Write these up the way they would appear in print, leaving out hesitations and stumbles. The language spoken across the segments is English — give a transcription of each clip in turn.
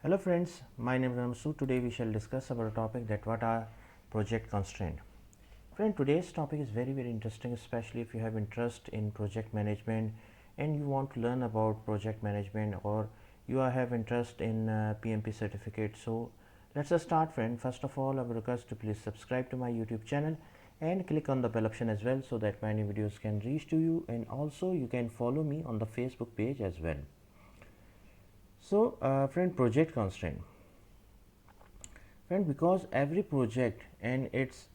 Hello friends, my name is Ramsu. Today we shall discuss about a topic that what are project constraint. Friend, today's topic is very interesting, especially if you have interest in project management and you want to learn about project management, or have interest in PMP certificate. So let's just start, friend. First of all, I would request to please subscribe to my YouTube channel and click on the bell option as well, so that my new videos can reach to you, and also you can follow me on the Facebook page as well. So friend, project constraint. Friend, because every project and its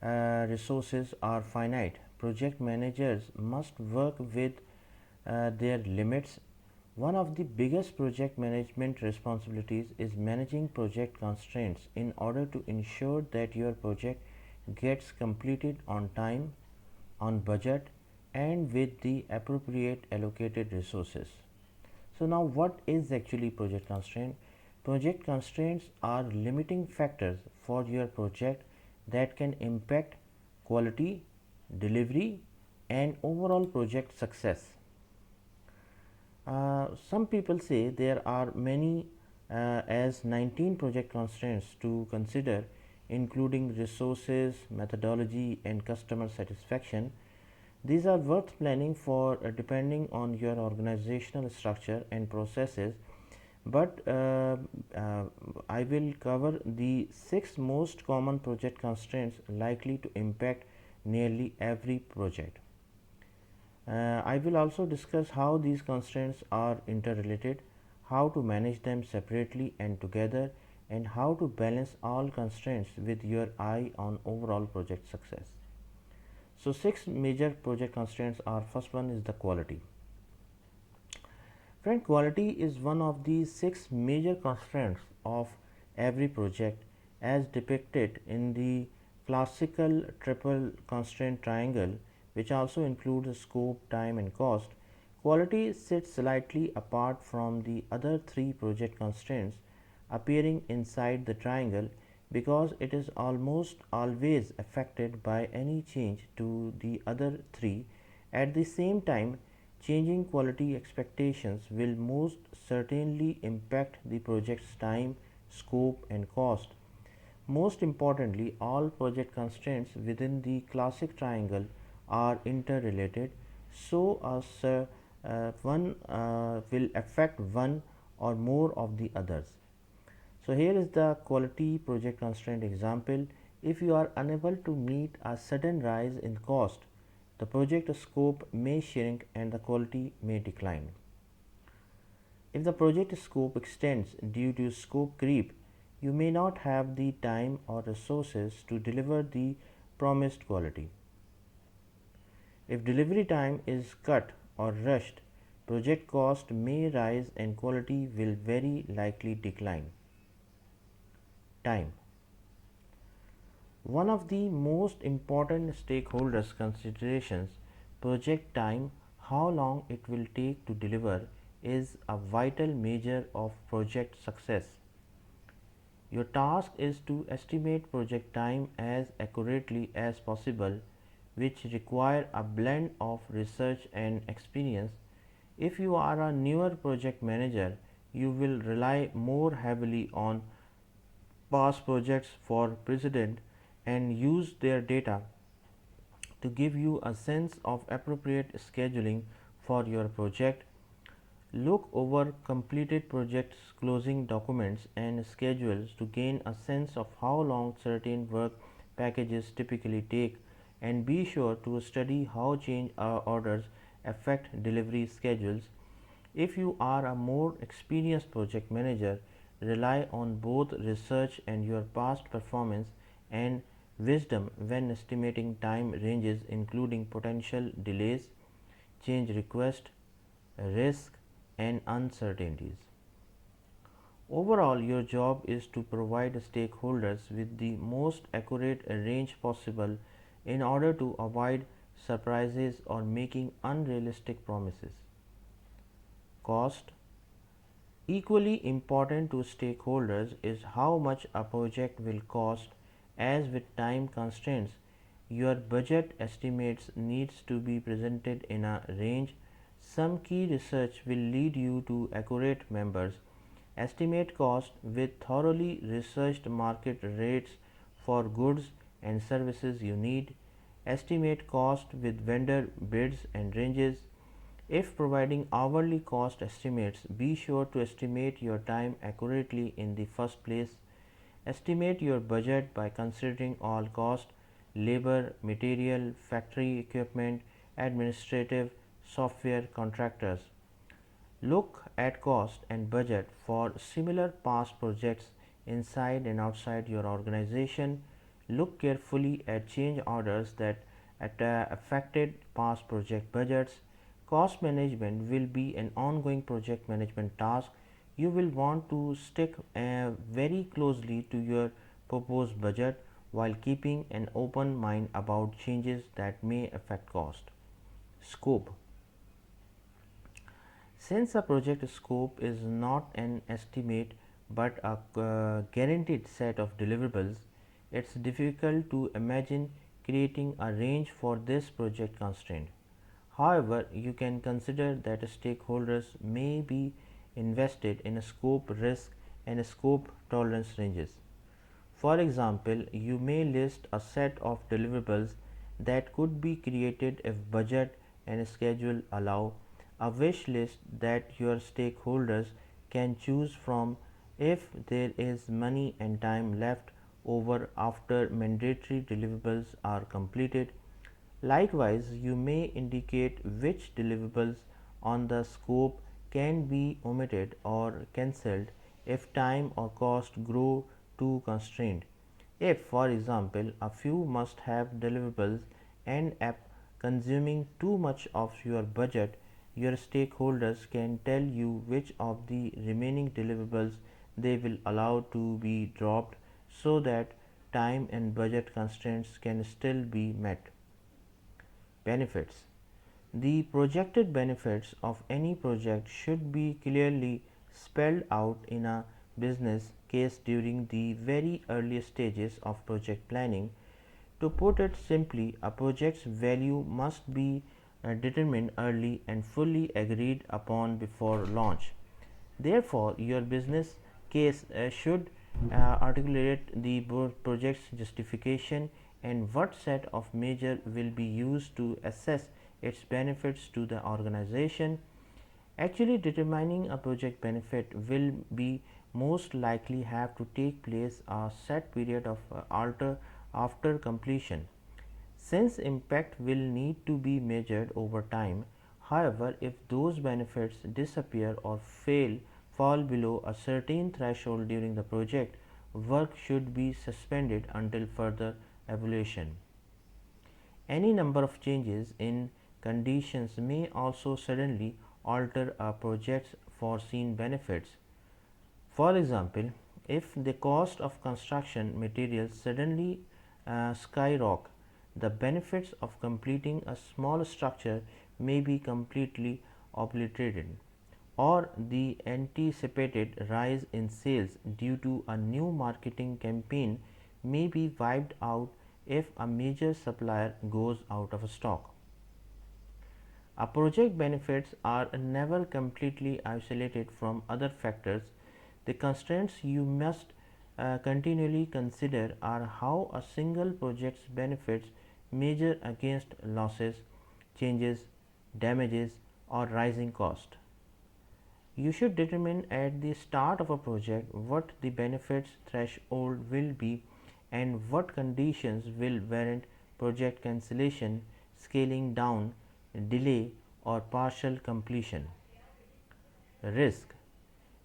resources are finite, project managers must work with their limits. One of the biggest project management responsibilities is managing project constraints in order to ensure that your project gets completed on time, on budget, and with the appropriate allocated resources. So now what is actually project constraint? Project constraints are limiting factors for your project that can impact quality, delivery, and overall project success. Some people say there are many as 19 project constraints to consider, including resources, methodology, and customer satisfaction. These are worth planning for depending on your organizational structure and processes, but I will cover the 6 most common project constraints likely to impact nearly every project. I will also discuss how these constraints are interrelated, how to manage them separately and together, and how to balance all constraints with your eye on overall project success. So, 6 major project constraints are: first one is the quality. Friend, quality is one of the 6 major constraints of every project, as depicted in the classical triple constraint triangle, which also includes scope, time, and cost. Quality sits slightly apart from the other 3 project constraints appearing inside the triangle, because it is almost always affected by any change to the other 3. At the same time, changing quality expectations will most certainly impact the project's time, scope, and cost. Most importantly, all project constraints within the classic triangle are interrelated, so one will affect one or more of the others. So here is the quality project constraint example. If you are unable to meet a sudden rise in cost, the project scope may shrink and the quality may decline. If the project scope extends due to scope creep, you may not have the time or resources to deliver the promised quality. If delivery time is cut or rushed, project cost may rise and quality will very likely decline. Time. One of the most important stakeholders' considerations, project time, how long it will take to deliver, is a vital measure of project success. Your task is to estimate project time as accurately as possible, which require a blend of research and experience. If you are a newer project manager, you will rely more heavily on past projects for precedent and use their data to give you a sense of appropriate scheduling for your project. Look over completed projects, closing documents, and schedules to gain a sense of how long certain work packages typically take, and be sure to study how change orders affect delivery schedules. If you are a more experienced project manager, rely on both research and your past performance and wisdom when estimating time ranges, including potential delays, change request, risk, and uncertainties. Overall, your job is to provide stakeholders with the most accurate range possible in order to avoid surprises or making unrealistic promises. Cost. Equally important to stakeholders is how much a project will cost. As with time constraints, your budget estimates needs to be presented in a range. Some key research will lead you to accurate numbers, Estimate cost with thoroughly researched market rates for goods and services you need. Estimate cost with vendor bids and ranges. If providing hourly cost estimates, be sure to estimate your time accurately in the first place. Estimate your budget by considering all cost, labor, material, factory equipment, administrative, software, contractors. Look at cost and budget for similar past projects inside and outside your organization. Look carefully at change orders that affected past project budgets. Cost management will be an ongoing project management task. You will want to stick very closely to your proposed budget while keeping an open mind about changes that may affect cost. Scope. Since a project scope is not an estimate but a guaranteed set of deliverables, it's difficult to imagine creating a range for this project constraint. However, you can consider that stakeholders may be invested in a scope risk and scope tolerance ranges. For example, you may list a set of deliverables that could be created if budget and schedule allow, a wish list that your stakeholders can choose from if there is money and time left over after mandatory deliverables are completed. Likewise, you may indicate which deliverables on the scope can be omitted or cancelled if time or cost grow too constrained. If, for example, a few must have deliverables end up consuming too much of your budget, your stakeholders can tell you which of the remaining deliverables they will allow to be dropped so that time and budget constraints can still be met. Benefits. The projected benefits of any project should be clearly spelled out in a business case during the very early stages of project planning. To put it simply, a project's value must be determined early and fully agreed upon before launch. Therefore, your business case should articulate the project's justification and what set of measures will be used to assess its benefits to the organization. Actually, determining a project benefit will be most likely have to take place a set period of alter after completion, since impact will need to be measured over time. However, if those benefits disappear or fall below a certain threshold during the project, work should be suspended until further evaluation. Any number of changes in conditions may also suddenly alter a project's foreseen benefits. For example, if the cost of construction materials suddenly skyrocket, the benefits of completing a small structure may be completely obliterated, or the anticipated rise in sales due to a new marketing campaign may be wiped out if a major supplier goes out of stock. A project benefits are never completely isolated from other factors. The constraints you must continually consider are how a single project's benefits measure against losses, changes, damages, or rising cost. You should determine at the start of a project what the benefits threshold will be and what conditions will warrant project cancellation, scaling down, delay, or partial completion. Risk.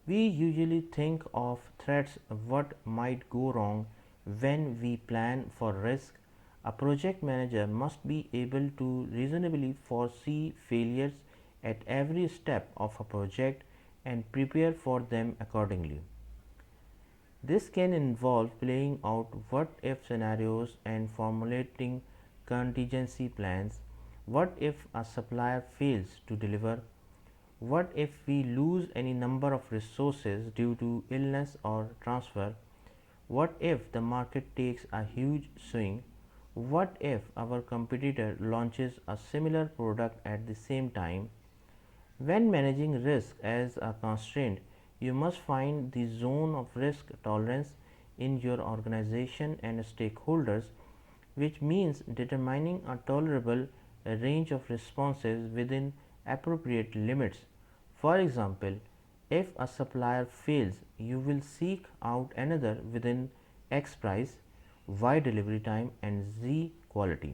We usually think of threats what might go wrong when we plan for risk. A project manager must be able to reasonably foresee failures at every step of a project and prepare for them accordingly. This can involve playing out what if scenarios and formulating contingency plans. What if a supplier fails to deliver? What if we lose any number of resources due to illness or transfer? What if the market takes a huge swing? What if our competitor launches a similar product at the same time? When managing risk as a constraint, you must find the zone of risk tolerance in your organization and stakeholders, which means determining a tolerable range of responses within appropriate limits. For example, if a supplier fails, you will seek out another within X price, Y delivery time, and Z quality.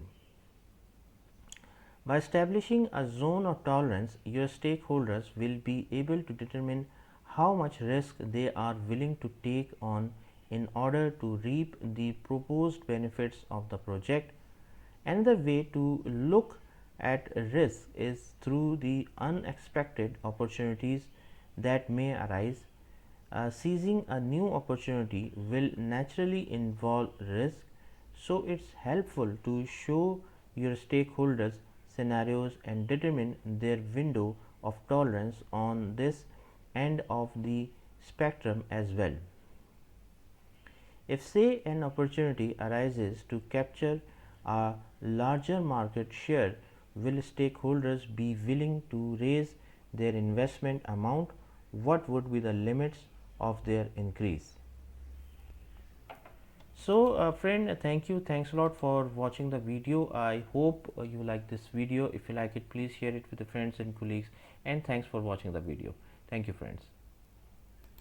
By establishing a zone of tolerance, your stakeholders will be able to determine how much risk they are willing to take on in order to reap the proposed benefits of the project. Another way to look at risk is through the unexpected opportunities that may arise. Seizing a new opportunity will naturally involve risk, so it's helpful to show your stakeholders scenarios and determine their window of tolerance on this end of the spectrum as well. If, say, an opportunity arises to capture a larger market share, will stakeholders be willing to raise their investment amount? What would be the limits of their increase? So, friend, thank you. Thanks a lot for watching the video. I hope you like this video. If you like it, please share it with the friends and colleagues. And thanks for watching the video. Thank you, friends.